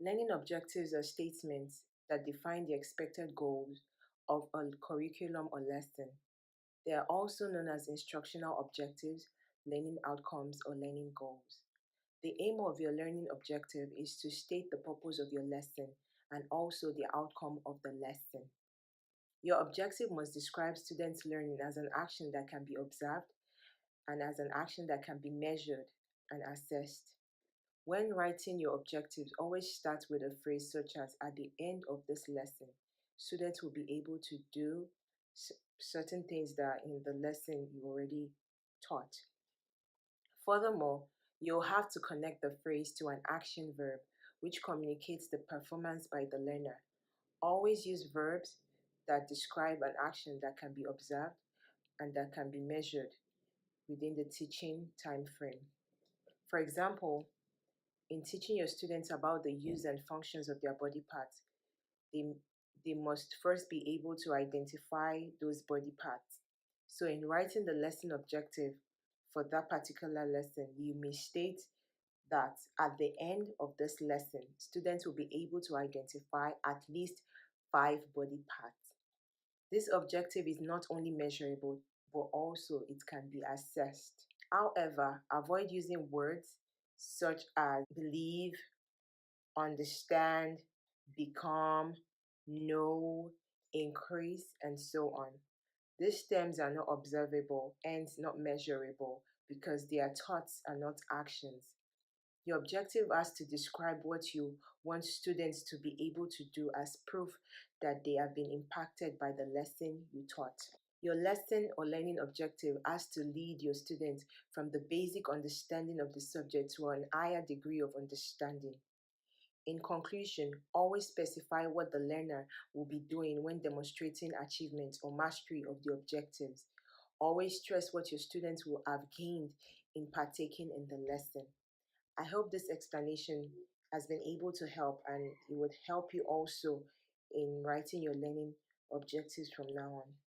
Learning objectives are statements that define the expected goals of a curriculum or lesson. They are also known as instructional objectives, learning outcomes, or learning goals. The aim of your learning objective is to state the purpose of your lesson and also the outcome of the lesson. Your objective must describe students' learning as an action that can be observed and as an action that can be measured and assessed. When writing your objectives, always start with a phrase such as, "At the end of this lesson, students will be able to do certain things that are in the lesson you already taught." Furthermore, you'll have to connect the phrase to an action verb, which communicates the performance by the learner. Always use verbs that describe an action that can be observed and that can be measured within the teaching time frame. For example, in teaching your students about the use and functions of their body parts, they, they must first be able to identify those body parts. So, in writing the lesson objective for that particular lesson, you may state that at the end of this lesson, students will be able to identify at least 5 body parts. This objective is not only measurable, but also it can be assessed. However, avoid using words such as believe, understand, become, know, increase, and so on. These terms are not observable and not measurable because they are thoughts and not actions. Your objective has to describe what you want students to be able to do as proof that they have been impacted by the lesson you taught. Your lesson or learning objective has to lead your students from the basic understanding of the subject to an higher degree of understanding. In conclusion, always specify what the learner will be doing when demonstrating achievement or mastery of the objectives. Always stress what your students will have gained in partaking in the lesson. I hope this explanation has been able to help and it would help you also in writing your learning objectives from now on.